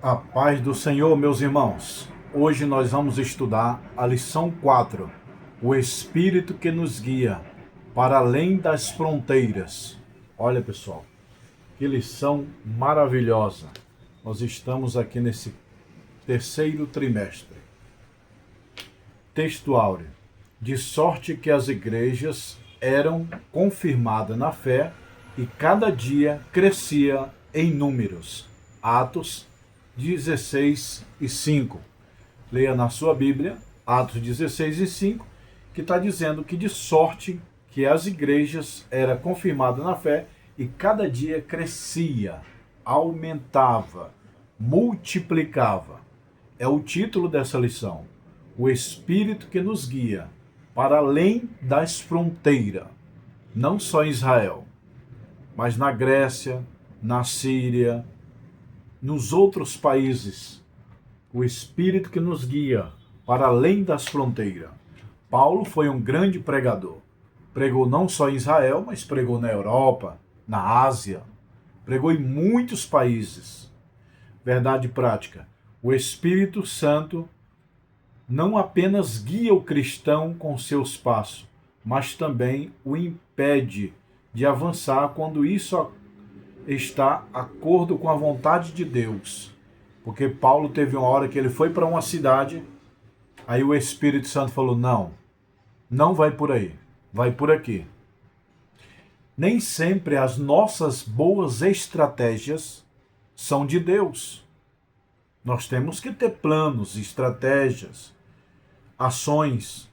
A paz do Senhor, meus irmãos. Hoje nós vamos estudar a lição 4, o Espírito que nos guia para além das fronteiras. Olha, pessoal, que lição maravilhosa. Nós estamos aqui nesse terceiro trimestre. Texto áureo. De sorte que as igrejas eram confirmadas na fé e cada dia crescia em números. Atos 16:5. Leia na sua Bíblia, Atos 16:5, que está dizendo que de sorte que as igrejas eram confirmadas na fé e cada dia crescia, aumentava, multiplicava. É o título dessa lição. O Espírito que nos guia para além das fronteiras, não só em Israel, mas na Grécia, na Síria, nos outros países, o Espírito que nos guia para além das fronteiras. Paulo foi um grande pregador. Pregou não só em Israel, mas pregou na Europa, na Ásia. Pregou em muitos países. Verdade prática. O Espírito Santo não apenas guia o cristão com seus passos, mas também o impede de avançar quando isso está de acordo com a vontade de Deus. Porque Paulo teve uma hora que ele foi para uma cidade, aí o Espírito Santo falou, não vai por aí, vai por aqui. Nem sempre as nossas boas estratégias são de Deus. Nós temos que ter planos, estratégias, ações,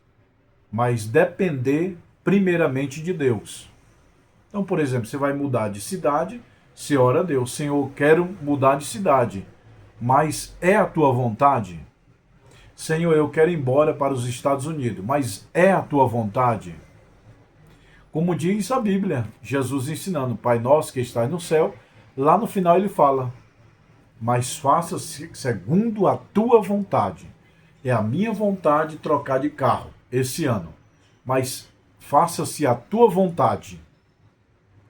mas depender primeiramente de Deus. Então, por exemplo, você vai mudar de cidade, você ora a Deus, Senhor, quero mudar de cidade, mas é a tua vontade? Senhor, eu quero ir embora para os Estados Unidos, mas é a tua vontade? Como diz a Bíblia, Jesus ensinando, Pai nosso que estás no céu, lá no final ele fala, mas faça-se segundo a tua vontade. É a minha vontade trocar de carro esse ano, mas faça-se a tua vontade.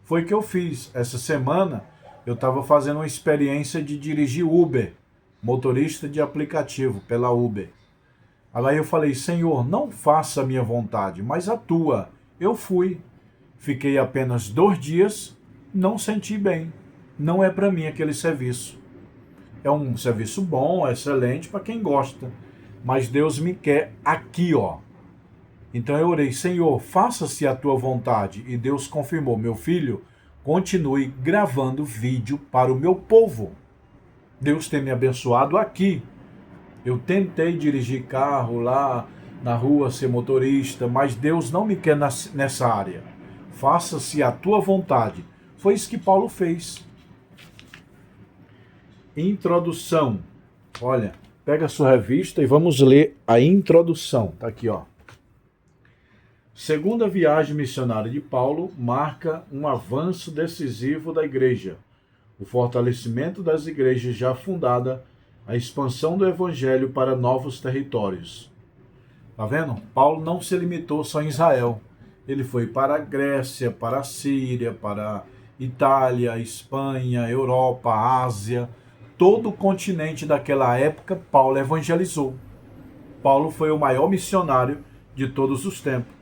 Foi o que eu fiz. Essa semana eu estava fazendo uma experiência de dirigir Uber, motorista de aplicativo pela Uber. Aí eu falei, Senhor, não faça a minha vontade, mas a tua. Eu fui. Fiquei apenas 2 dias, não senti bem. Não é para mim aquele serviço. É um serviço bom, excelente para quem gosta. Mas Deus me quer aqui, ó. Então eu orei, Senhor, faça-se a tua vontade. E Deus confirmou, meu filho, continue gravando vídeo para o meu povo. Deus tem me abençoado aqui. Eu tentei dirigir carro lá na rua, ser motorista, mas Deus não me quer nessa área. Faça-se a tua vontade. Foi isso que Paulo fez. Introdução. Olha, pega a sua revista e vamos ler a introdução. Tá aqui, ó. Segunda viagem missionária de Paulo marca um avanço decisivo da igreja, o fortalecimento das igrejas já fundadas, a expansão do evangelho para novos territórios. Tá vendo? Paulo não se limitou só em Israel. Ele foi para a Grécia, para a Síria, para a Itália, Espanha, Europa, Ásia. Todo o continente daquela época, Paulo evangelizou. Paulo foi o maior missionário de todos os tempos.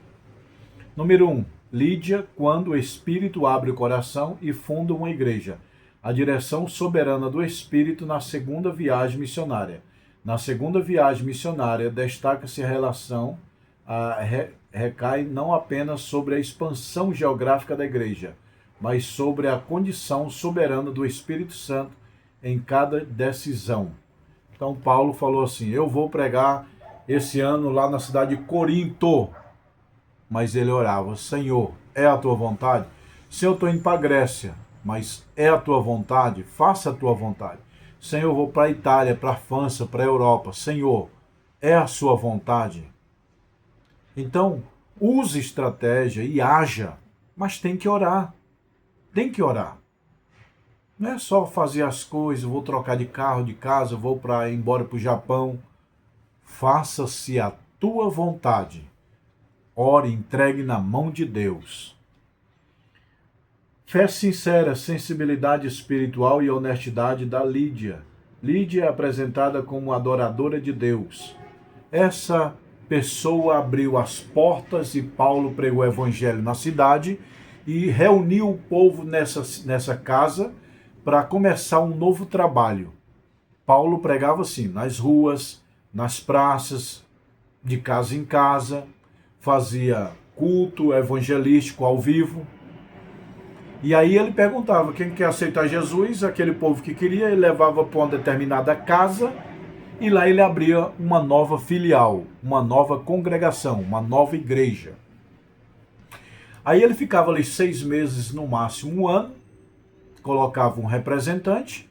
Número 1. Lídia, quando o Espírito abre o coração e funda uma igreja. A direção soberana do Espírito na segunda viagem missionária. Na segunda viagem missionária, destaca-se a relação, recai não apenas sobre a expansão geográfica da igreja, mas sobre a condição soberana do Espírito Santo em cada decisão. Então Paulo falou assim, eu vou pregar esse ano lá na cidade de Corinto. Mas ele orava, Senhor, é a tua vontade? Se eu estou indo para a Grécia, mas é a tua vontade? Faça a tua vontade. Senhor, eu vou para a Itália, para a França, para a Europa. Senhor, é a sua vontade? Então, use estratégia e haja, mas tem que orar. Tem que orar. Não é só fazer as coisas, vou trocar de carro, de casa, vou para ir embora para o Japão. Faça-se a tua vontade. Ore, entregue na mão de Deus. Fé sincera, sensibilidade espiritual e honestidade da Lídia. Lídia é apresentada como adoradora de Deus. Essa pessoa abriu as portas e Paulo pregou o evangelho na cidade e reuniu o povo nessa casa para começar um novo trabalho. Paulo pregava assim, nas ruas, nas praças, de casa em casa, fazia culto evangelístico ao vivo. E aí ele perguntava, quem quer aceitar Jesus? Aquele povo que queria, ele levava para uma determinada casa e lá ele abria uma nova filial, uma nova congregação, uma nova igreja. Aí ele ficava ali 6 meses, no máximo 1 ano, colocava um representante,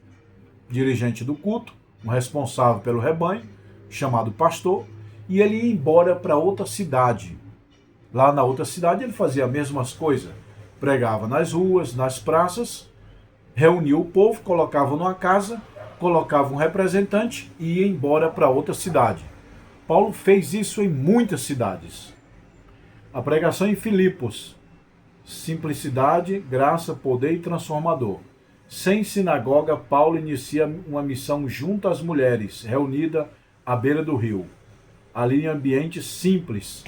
dirigente do culto, um responsável pelo rebanho, chamado pastor, e ele ia embora para outra cidade. Lá na outra cidade ele fazia as mesmas coisas, pregava nas ruas, nas praças, reunia o povo, colocava numa casa, colocava um representante e ia embora para outra cidade. Paulo fez isso em muitas cidades. A pregação em Filipos, simplicidade, graça, poder e transformador. Sem sinagoga, Paulo inicia uma missão junto às mulheres, reunida à beira do rio, ali em ambiente simples.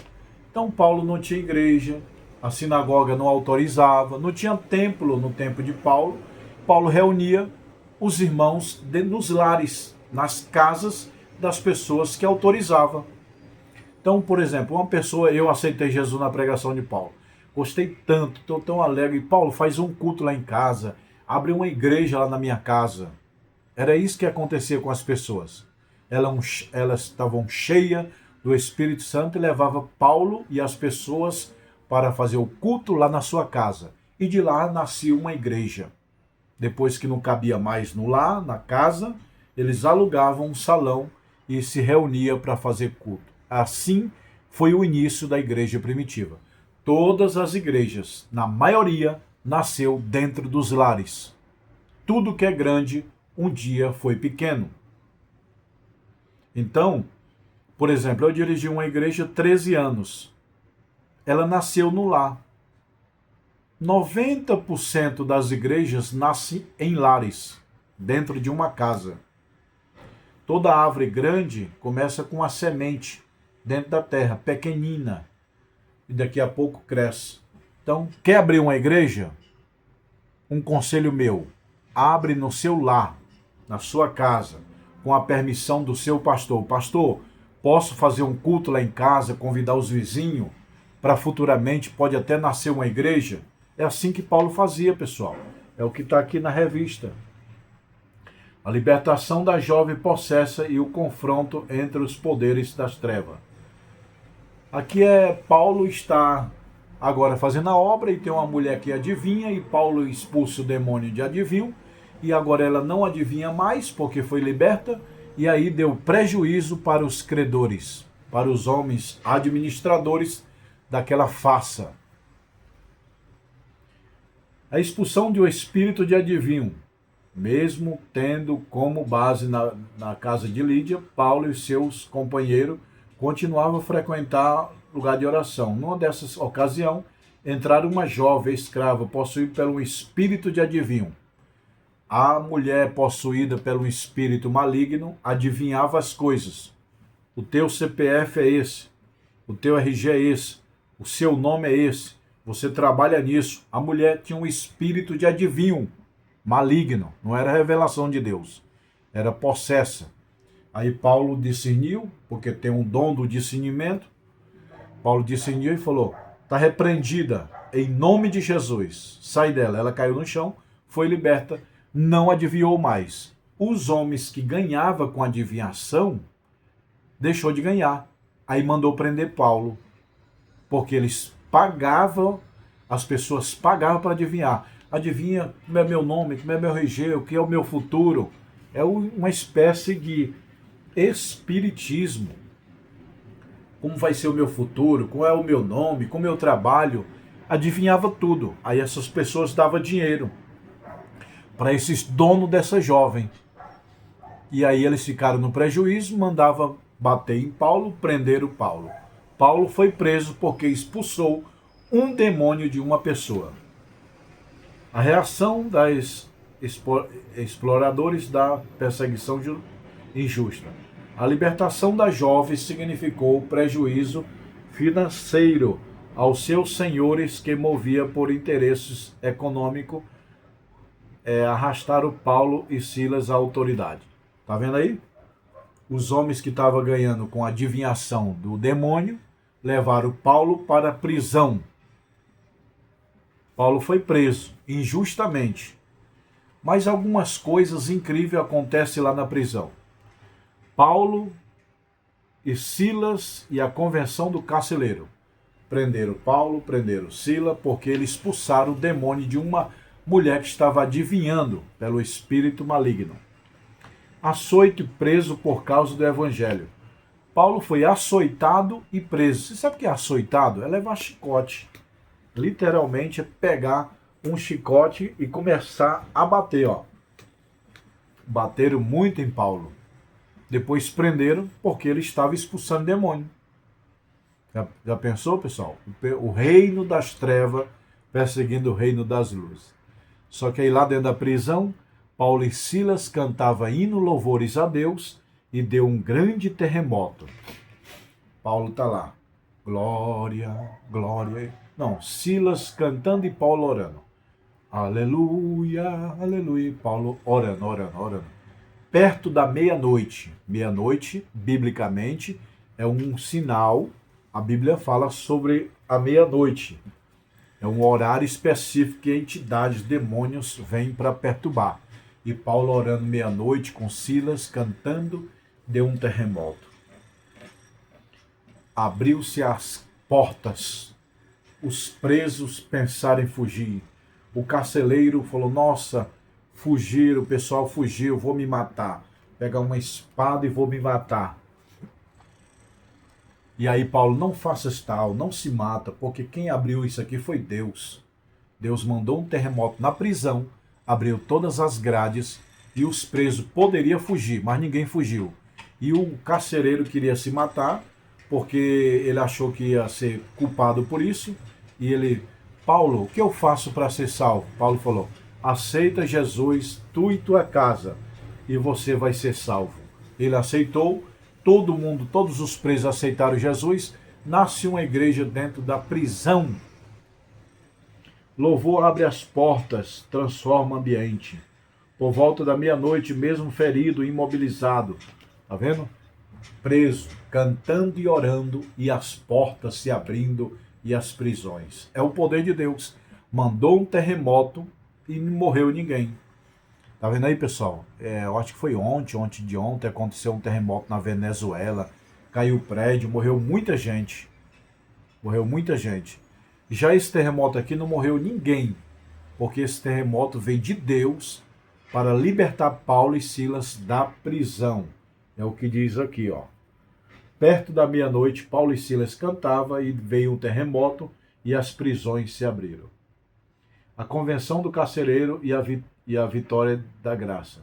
Então Paulo não tinha igreja, a sinagoga não autorizava, não tinha templo no tempo de Paulo. Paulo reunia os irmãos nos lares, nas casas das pessoas que autorizavam. Então, por exemplo, uma pessoa, eu aceitei Jesus na pregação de Paulo. Gostei tanto, estou tão alegre. Paulo, faz um culto lá em casa, abre uma igreja lá na minha casa. Era isso que acontecia com as pessoas. Elas estavam cheias do Espírito Santo e levava Paulo e as pessoas para fazer o culto lá na sua casa. E de lá nascia uma igreja. Depois que não cabia mais no lar, na casa, eles alugavam um salão e se reuniam para fazer culto. Assim foi o início da igreja primitiva. Todas as igrejas, na maioria, nasceu dentro dos lares. Tudo que é grande, um dia foi pequeno. Então, por exemplo, eu dirigi uma igreja 13 anos. Ela nasceu no lar. 90% das igrejas nascem em lares, dentro de uma casa. Toda árvore grande começa com a semente dentro da terra, pequenina, e daqui a pouco cresce. Então, quer abrir uma igreja? Um conselho meu, abre no seu lar, na sua casa, com a permissão do seu pastor. Pastor, posso fazer um culto lá em casa, convidar os vizinhos, para futuramente pode até nascer uma igreja? É assim que Paulo fazia, pessoal. É o que está aqui na revista. A libertação da jovem possessa e o confronto entre os poderes das trevas. Aqui Paulo está agora fazendo a obra e tem uma mulher que adivinha e Paulo expulsa o demônio de adivinho e agora ela não adivinha mais porque foi liberta e aí deu prejuízo para os credores, para os homens administradores daquela farsa. A expulsão de um espírito de adivinho, mesmo tendo como base na casa de Lídia, Paulo e seus companheiros continuavam a frequentar lugar de oração. Numa dessas ocasiões, entraram uma jovem escrava possuída pelo espírito de adivinho. A mulher possuída pelo espírito maligno adivinhava as coisas. O teu CPF é esse, o teu RG é esse, o seu nome é esse, você trabalha nisso. A mulher tinha um espírito de adivinho maligno, não era revelação de Deus, era possessa. Aí Paulo discerniu, porque tem um dom do discernimento. Paulo discerniu e falou, está repreendida em nome de Jesus, sai dela. Ela caiu no chão, foi liberta, não adivinhou mais. Os homens que ganhavam com adivinhação, deixou de ganhar. Aí mandou prender Paulo, porque eles pagavam, as pessoas pagavam para adivinhar. Adivinha como é meu nome, como é meu RG, o que é o meu futuro. É uma espécie de espiritismo. Como vai ser o meu futuro, qual é o meu nome, como eu trabalho. Adivinhava tudo. Aí essas pessoas davam dinheiro para esses donos dessa jovem. E aí eles ficaram no prejuízo, mandavam bater em Paulo, prenderam Paulo. Paulo foi preso porque expulsou um demônio de uma pessoa. A reação das exploradores da perseguição injusta. A libertação das jovens significou prejuízo financeiro aos seus senhores que movia por interesses econômicos arrastaram Paulo e Silas à autoridade. Tá vendo aí? Os homens que estavam ganhando com a adivinhação do demônio levaram Paulo para a prisão. Paulo foi preso injustamente. Mas algumas coisas incríveis acontecem lá na prisão. Paulo e Silas e a convenção do carcereiro prenderam Paulo, prenderam Silas, porque eles expulsaram o demônio de uma mulher que estava adivinhando pelo espírito maligno. Açoito e preso por causa do evangelho. Paulo foi açoitado e preso. Você sabe o que é açoitado? É levar chicote. Literalmente é pegar um chicote e começar a bater, ó. Bateram muito em Paulo. Depois prenderam porque ele estava expulsando demônio. Já pensou, pessoal? O reino das trevas perseguindo o reino das luzes. Só que aí lá dentro da prisão, Paulo e Silas cantavam hino louvores a Deus e deu um grande terremoto. Paulo está lá. Glória, glória. Não, Silas cantando e Paulo orando. Aleluia, aleluia. Paulo orando, orando, orando. Perto da meia-noite. Meia-noite, biblicamente, é um sinal. A Bíblia fala sobre a meia-noite. É um horário específico que entidades, demônios vêm para perturbar. E Paulo orando meia-noite com Silas, cantando, deu um terremoto. Abriu-se as portas. Os presos pensaram em fugir. O carcereiro falou, nossa, fugiram, o pessoal fugiu, vou me matar. Pegar uma espada e vou me matar. E aí Paulo, não faças tal, não se mata, porque quem abriu isso aqui foi Deus. Deus mandou um terremoto na prisão, abriu todas as grades e os presos poderiam fugir, mas ninguém fugiu. E o carcereiro queria se matar, porque ele achou que ia ser culpado por isso. E ele, Paulo, o que eu faço para ser salvo? Paulo falou, aceita Jesus, tu e tua casa, e você vai ser salvo. Ele aceitou. Todo mundo, todos os presos aceitaram Jesus. Nasce uma igreja dentro da prisão. Louvor abre as portas, transforma o ambiente. Por volta da meia-noite, mesmo ferido, imobilizado. Tá vendo? Preso, cantando e orando, e as portas se abrindo e as prisões. É o poder de Deus. Mandou um terremoto e não morreu ninguém. Tá vendo aí, pessoal? Eu acho que foi ontem de ontem, aconteceu um terremoto na Venezuela, caiu o prédio, morreu muita gente. Morreu muita gente. Já esse terremoto aqui não morreu ninguém, porque esse terremoto veio de Deus para libertar Paulo e Silas da prisão. É o que diz aqui, ó. Perto da meia-noite, Paulo e Silas cantavam e veio um terremoto e as prisões se abriram. A convenção do carcereiro e a vitória da graça.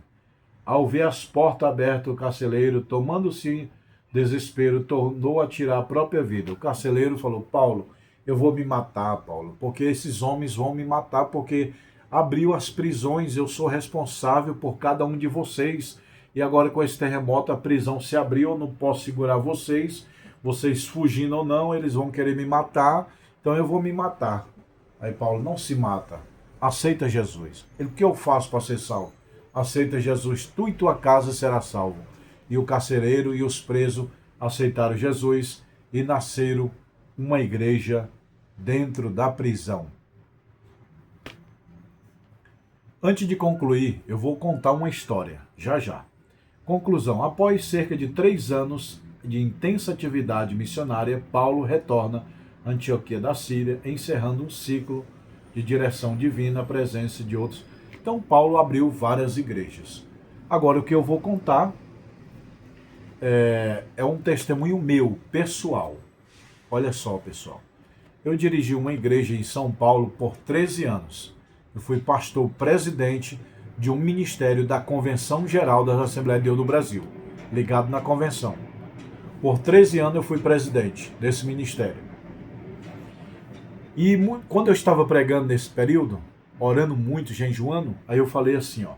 Ao ver as portas abertas, o carcereiro, tomando-se desespero, tornou a tirar a própria vida. O carcereiro falou, Paulo, eu vou me matar, Paulo, porque esses homens vão me matar, porque abriu as prisões, eu sou responsável por cada um de vocês, e agora com esse terremoto a prisão se abriu, eu não posso segurar vocês fugindo ou não, eles vão querer me matar, então eu vou me matar. Aí Paulo, não se mata, aceita Jesus. Ele, o que eu faço para ser salvo? Aceita Jesus, tu e tua casa será salvo. E o carcereiro e os presos aceitaram Jesus e nasceram uma igreja dentro da prisão. Antes de concluir, eu vou contar uma história, já. Conclusão, após cerca de 3 anos de intensa atividade missionária, Paulo retorna a Antioquia da Síria, encerrando um ciclo de direção divina, a presença de outros. Então Paulo abriu várias igrejas. Agora o que eu vou contar é um testemunho meu, pessoal. Olha só, pessoal. Eu dirigi uma igreja em São Paulo por 13 anos. Eu fui pastor presidente de um ministério da Convenção Geral das Assembleias de Deus do Brasil, ligado na convenção. Por 13 anos eu fui presidente desse ministério. E quando eu estava pregando nesse período, orando muito, jejuando. Aí eu falei assim, ó,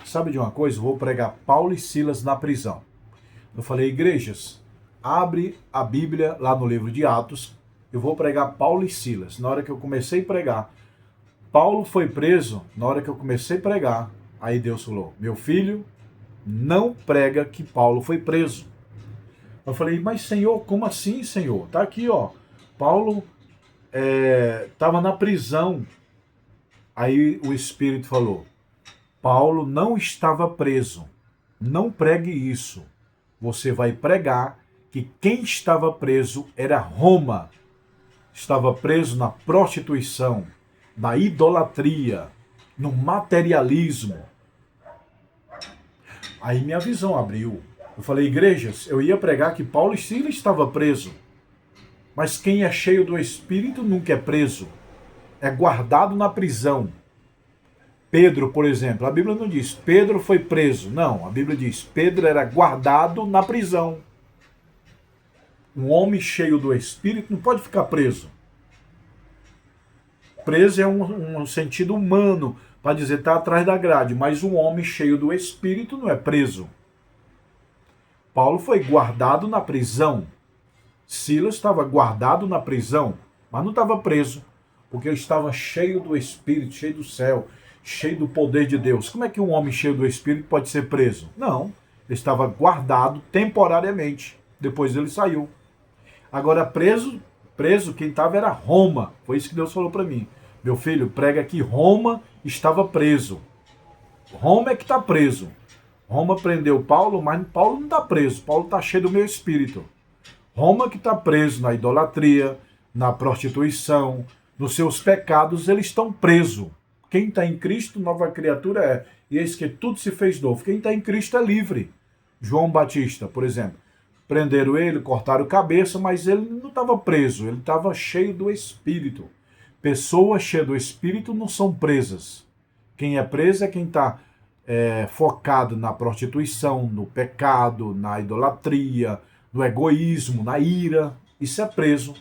sabe de uma coisa? Eu vou pregar Paulo e Silas na prisão. Eu falei, igrejas, abre a Bíblia lá no livro de Atos, eu vou pregar Paulo e Silas. Na hora que eu comecei a pregar, Paulo foi preso. Na hora que eu comecei a pregar, aí Deus falou, meu filho, não prega que Paulo foi preso. Eu falei, mas Senhor, como assim, Senhor? Tá aqui, ó, Paulo estava na prisão. Aí o Espírito falou, Paulo não estava preso, não pregue isso. Você vai pregar que quem estava preso era Roma. Estava preso na prostituição, na idolatria, no materialismo. Aí minha visão abriu. Eu falei, igrejas, eu ia pregar que Paulo e Silas estavam presos. Mas quem é cheio do Espírito nunca é preso. É guardado na prisão. Pedro, por exemplo, a Bíblia não diz Pedro foi preso. Não, a Bíblia diz Pedro era guardado na prisão. Um homem cheio do Espírito não pode ficar preso. Preso é um sentido humano, para dizer está atrás da grade, mas um homem cheio do Espírito não é preso. Paulo foi guardado na prisão. Silas estava guardado na prisão, mas não estava preso, porque ele estava cheio do Espírito, cheio do céu, cheio do poder de Deus. Como é que um homem cheio do Espírito pode ser preso? Não, ele estava guardado temporariamente, depois ele saiu. Agora preso quem estava era Roma, foi isso que Deus falou para mim. Meu filho, prega que Roma estava preso. Roma é que está preso. Roma prendeu Paulo, mas Paulo não está preso, Paulo está cheio do meu Espírito. Roma que está preso na idolatria, na prostituição, nos seus pecados, eles estão presos. Quem está em Cristo, nova criatura é. E eis que tudo se fez novo. Quem está em Cristo é livre. João Batista, por exemplo. Prenderam ele, cortaram a cabeça, mas ele não estava preso, ele estava cheio do Espírito. Pessoas cheias do Espírito não são presas. Quem é preso é quem está focado na prostituição, no pecado, na idolatria, no egoísmo, na ira. Isso é preso.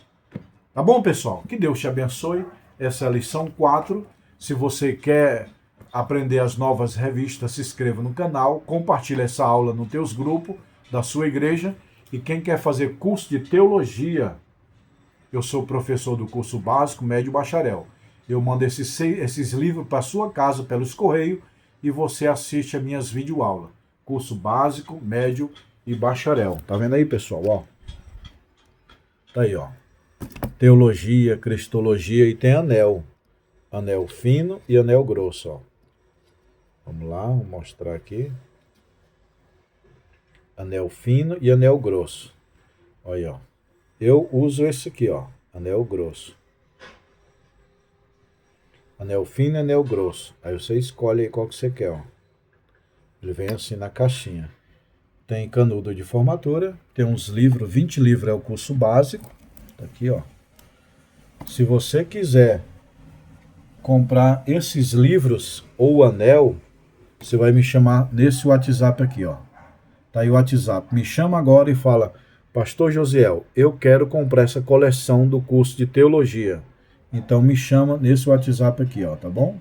Tá bom, pessoal? Que Deus te abençoe. Essa é a lição 4. Se você quer aprender as novas revistas, se inscreva no canal, compartilhe essa aula nos teus grupos da sua igreja. E quem quer fazer curso de teologia, eu sou professor do curso básico, médio e bacharel. Eu mando esses livros para sua casa pelos correios e você assiste as minhas videoaulas. Curso básico, médio e bacharel. Tá vendo aí, pessoal? Ó. Tá aí, ó. Teologia, cristologia e tem anel. Anel fino e anel grosso, ó. Vamos lá, vou mostrar aqui. Anel fino e anel grosso. Olha, ó. Eu uso esse aqui, ó. Anel grosso. Anel fino e anel grosso. Aí você escolhe aí qual que você quer, ó. Ele vem assim na caixinha. Tem canudo de formatura. Tem uns livros, 20 livros é o curso básico. Tá aqui, ó. Se você quiser comprar esses livros ou anel, você vai me chamar nesse WhatsApp aqui, ó. Tá aí o WhatsApp. Me chama agora e fala, Pastor Josiel, eu quero comprar essa coleção do curso de teologia. Então me chama nesse WhatsApp aqui, ó, tá bom?